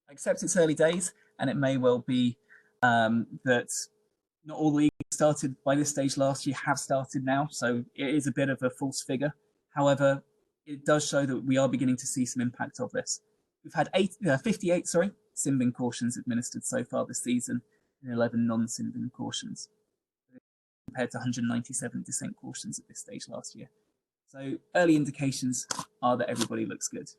I accept it's early days, and it may well be that not all leagues started by this stage last year have started now, so it is a bit of a false figure. However, it does show that we are beginning to see some impact of this. We've had 58 sin bin cautions administered so far this season, and 11 non-sin bin cautions, compared to 197 dissent cautions at this stage last year. So early indications are that everybody looks good.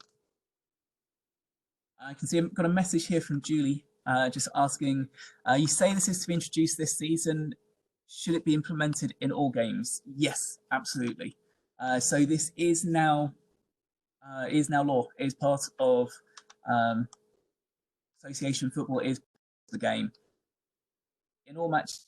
I can see I've got a message here from Julie, just asking, you say this is to be introduced this season. Should it be implemented in all games? Yes, absolutely. So this is now law. It is part of association football. It is the game. In all matches,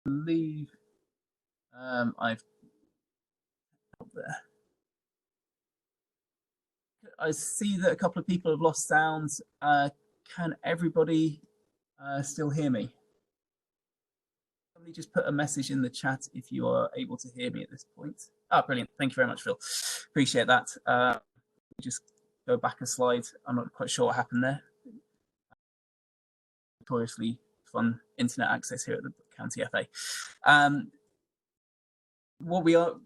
I believe I've got there. I see that a couple of people have lost sound. Can everybody still hear me? Somebody just put a message in the chat if you are able to hear me at this point. Ah, brilliant. Thank you very much, Phil. Appreciate that. Just go back a slide. I'm not quite sure what happened there. Notoriously fun internet access here at the County FA.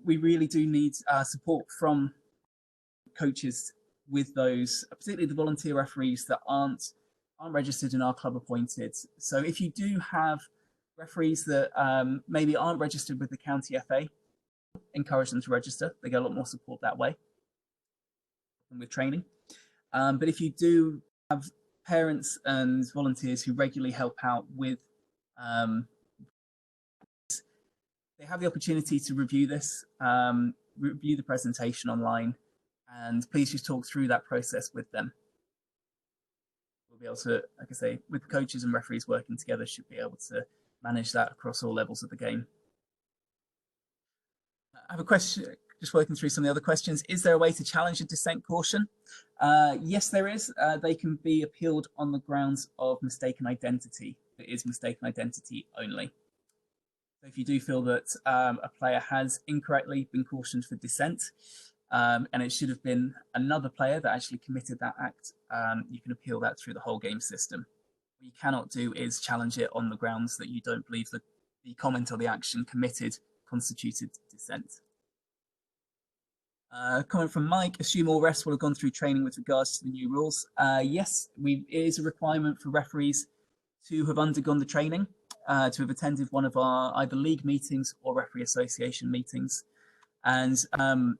We really do need support from coaches with those, particularly the volunteer referees that aren't registered and are club appointed. So if you do have referees that maybe aren't registered with the County FA, encourage them to register. They get a lot more support that way than with training. But if you do have parents and volunteers who regularly help out with, they have the opportunity to review this, review the presentation online, and please just talk through that process with them. We'll be able to, like I say, with coaches and referees working together, should be able to manage that across all levels of the game. I have a question, just working through some of the other questions. Is there a way to challenge a dissent caution? Yes, there is. They can be appealed on the grounds of mistaken identity. It is mistaken identity only. So if you do feel that a player has incorrectly been cautioned for dissent, and it should have been another player that actually committed that act, you can appeal that through the whole game system. What you cannot do is challenge it on the grounds that you don't believe that the comment or the action committed constituted dissent. Comment from Mike, assume all refs will have gone through training with regards to the new rules. Yes, it is a requirement for referees to have undergone the training, to have attended one of our either league meetings or referee association meetings. And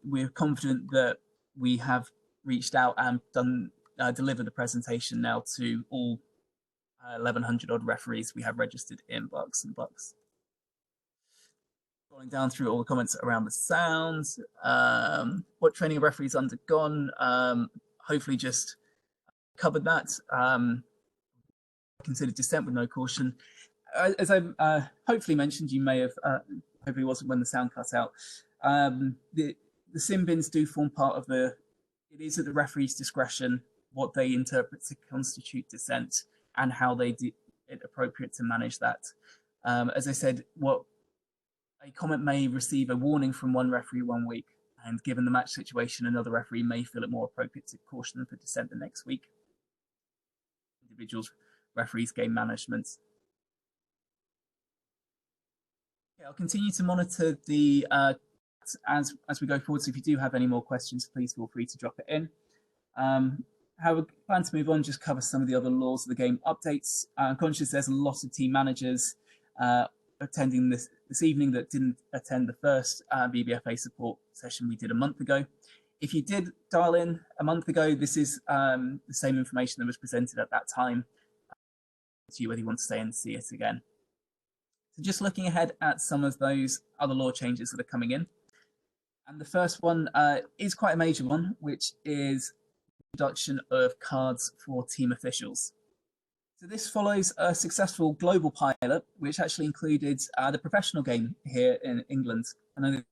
we're confident that we have reached out and delivered the presentation now to all 1,100 odd referees we have registered in Berks and Bucks. Scrolling down through all the comments around the sounds, what training have referees undergone? Hopefully just covered that. Considered dissent with no caution. As I hopefully mentioned, you may have, hopefully it wasn't when the sound cut out. The sim bins do form part of it is at the referee's discretion what they interpret to constitute dissent and how they do it appropriate to manage that. As I said, a comment may receive a warning from one referee 1 week, and given the match situation, another referee may feel it more appropriate to caution them for dissent the next week. Individuals, referees, game management. Okay, I'll continue to monitor the as we go forward. So if you do have any more questions, please feel free to drop it in. Have a plan to move on, just cover some of the other laws of the game updates. I'm conscious there's a lot of team managers attending this evening that didn't attend the first BBFA support session we did a month ago. If you did dial in a month ago, this is the same information that was presented at that time to you whether you want to stay and see it again. So just looking ahead at some of those other law changes that are coming in. And the first one is quite a major one, which is the introduction of cards for team officials. So this follows a successful global pilot, which actually included the professional game here in England. I know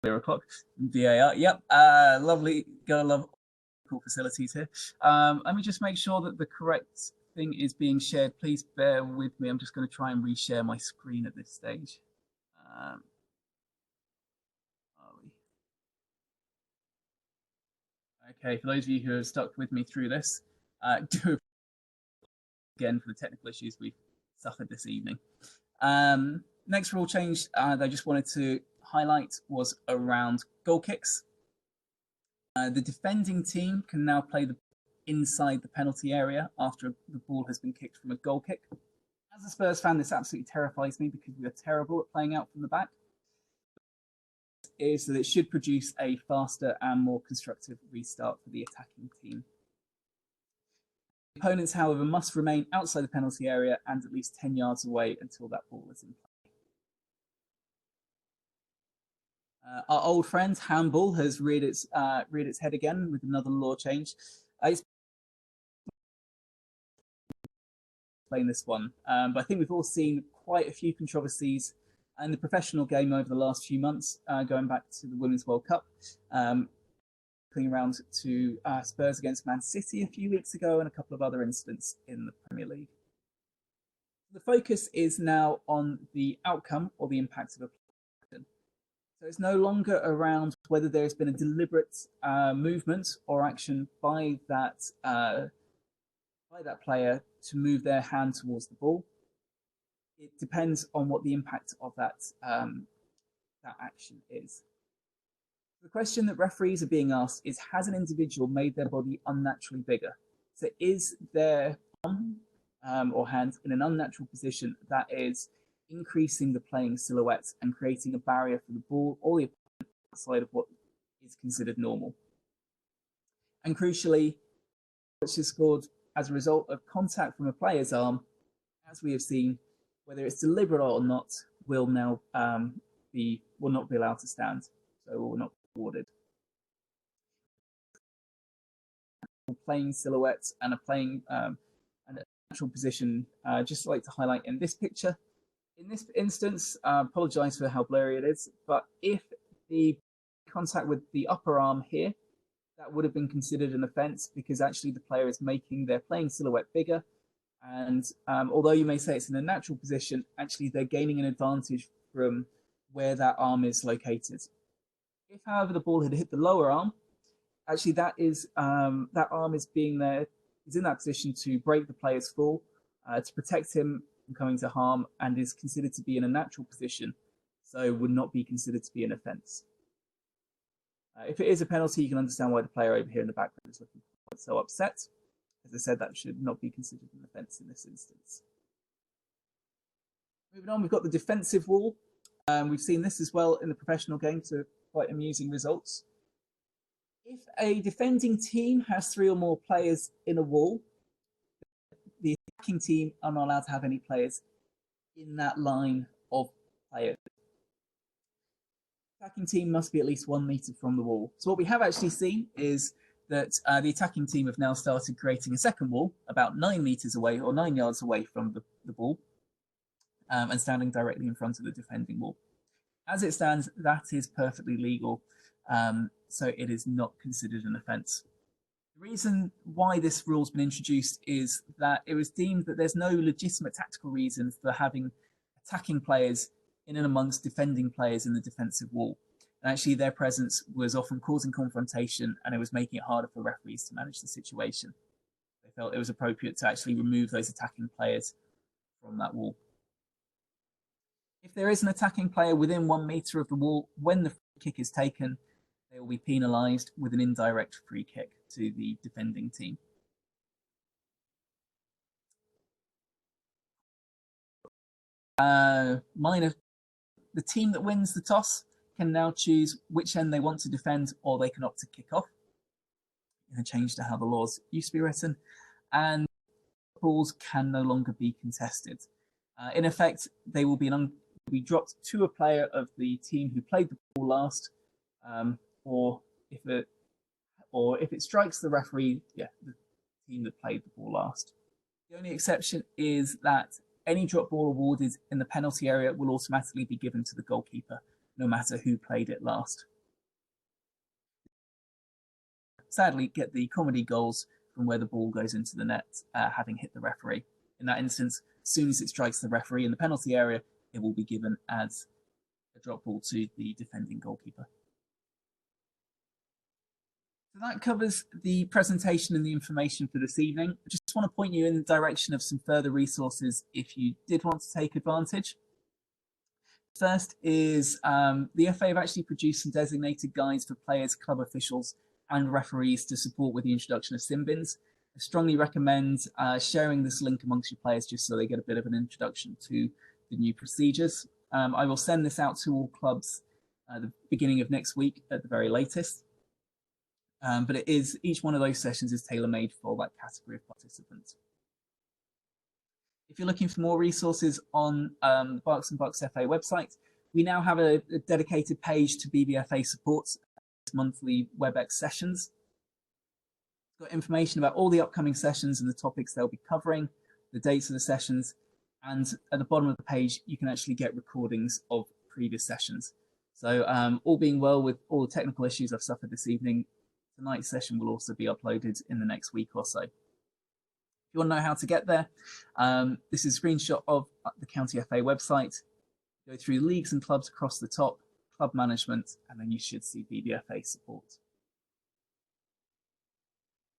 4 o'clock. VAR. Yep. Lovely. Gotta love cool facilities here. Let me just make sure that the correct thing is being shared. Please bear with me. I'm just going to try and reshare my screen at this stage. Okay, for those of you who have stuck with me through this, do again for the technical issues we've suffered this evening. Next rule change that I just wanted to highlight was around goal kicks. The defending team can now play inside the penalty area after the ball has been kicked from a goal kick. As a Spurs fan, this absolutely terrifies me because we are terrible at playing out from the back. Is that it should produce a faster and more constructive restart for the attacking team. Opponents, however, must remain outside the penalty area and at least 10 yards away until that ball is in play. Our old friend handball has reared its head again with another law change. It's playing this one, but I think we've all seen quite a few controversies in the professional game over the last few months, going back to the Women's World Cup, around to Spurs against Man City a few weeks ago, and a couple of other incidents in the Premier League. The focus is now on the outcome or the impact of a play. So it's no longer around whether there's been a deliberate movement or action by that player to move their hand towards the ball. It depends on what the impact of that action is. The question that referees are being asked is, has an individual made their body unnaturally bigger? So is their arm or hand in an unnatural position that is increasing the playing silhouette and creating a barrier for the ball or the opponent outside of what is considered normal? And crucially, which is scored as a result of contact from a player's arm, as we have seen, whether it's deliberate or not, will now will not be allowed to stand. So will not be awarded. Playing silhouettes and a playing and a natural position. Just like to highlight in this picture. In this instance, apologise for how blurry it is, but if the contact with the upper arm here, that would have been considered an offence because actually the player is making their playing silhouette bigger. And although you may say it's in a natural position, actually they're gaining an advantage from where that arm is located. If, however, the ball had hit the lower arm, actually that arm is in that position to break the player's fall, to protect him from coming to harm, and is considered to be in a natural position, so would not be considered to be an offence. If it is a penalty, you can understand why the player over here in the background is looking quite so upset. As I said, that should not be considered an offence in this instance. Moving on, we've got the defensive wall. We've seen this as well in the professional game, so quite amusing results. If a defending team has 3 or more players in a wall, the attacking team are not allowed to have any players in that line of players. The attacking team must be at least 1 metre from the wall. So what we have actually seen is that the attacking team have now started creating a second wall about 9 metres away or 9 yards away from the ball, and standing directly in front of the defending wall. As it stands, that is perfectly legal, so it is not considered an offence. The reason why this rule's been introduced is that it was deemed that there's no legitimate tactical reason for having attacking players in and amongst defending players in the defensive wall. And actually their presence was often causing confrontation, and it was making it harder for referees to manage the situation. They felt it was appropriate to actually remove those attacking players from that wall. If there is an attacking player within 1 metre of the wall, when the free kick is taken, they will be penalised with an indirect free kick to the defending team. The team that wins the toss can now choose which end they want to defend, or they can opt to kick off. A change to how the laws used to be written, and balls can no longer be contested. In effect, they will be dropped to a player of the team who played the ball last, or if it strikes the referee, the team that played the ball last. The only exception is that any drop ball awarded in the penalty area will automatically be given to the goalkeeper, no matter who played it last. sadly get the comedy goals from where the ball goes into the net, having hit the referee. In that instance, as soon as it strikes the referee in the penalty area, it will be given as a drop ball to the defending goalkeeper. So that covers the presentation and the information for this evening. I just want to point you in the direction of some further resources if you did want to take advantage. First is the FA have actually produced some designated guides for players, club officials, and referees to support with the introduction of sim bins. I strongly recommend sharing this link amongst your players just so they get a bit of an introduction to the new procedures. I will send this out to all clubs at the beginning of next week at the very latest. But each one of those sessions is tailor-made for that category of participants. If you're looking for more resources on the Berks and Berks FA website, we now have a dedicated page to BBFA supports monthly WebEx sessions. It's got information about all the upcoming sessions and the topics they'll be covering, the dates of the sessions, and at the bottom of the page, you can actually get recordings of previous sessions. So all being well with all the technical issues I've suffered this evening, tonight's session will also be uploaded in the next week or so. If you want to know how to get there, this is a screenshot of the County FA website. Go through leagues and clubs across the top, club management, and then you should see BBFA support.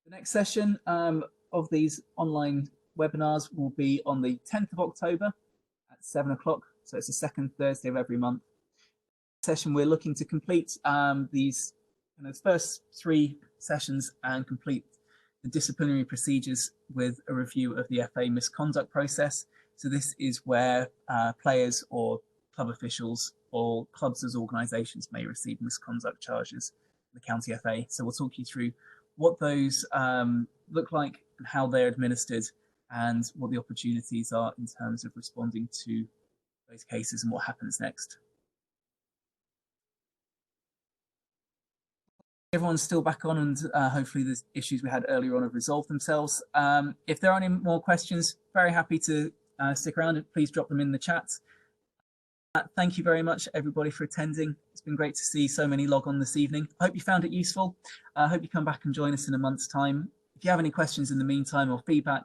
The next session of these online webinars will be on the 10th of October at 7 o'clock. So it's the second Thursday of every month. Session we're looking to complete these first 3 sessions and complete the disciplinary procedures with a review of the FA misconduct process. So this is where players or club officials or clubs as organisations may receive misconduct charges from the County FA. So we'll talk you through what those look like and how they're administered and what the opportunities are in terms of responding to those cases and what happens next. Everyone's still back on and hopefully the issues we had earlier on have resolved themselves. If there are any more questions, very happy to stick around and please drop them in the chat. Thank you very much everybody for attending. It's been great to see so many log on this evening. I hope you found it useful. I hope you come back and join us in a month's time. If you have any questions in the meantime or feedback,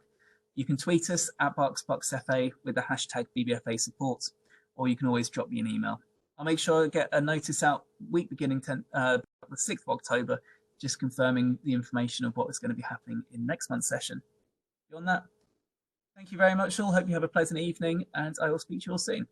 you can tweet us at BerksBerksFA with the hashtag BBFA support, or you can always drop me an email. I'll make sure I get a notice out week beginning the 6th of October, just confirming the information of what is going to be happening in next month's session. Beyond that, thank you very much all. Hope you have a pleasant evening and I will speak to you all soon.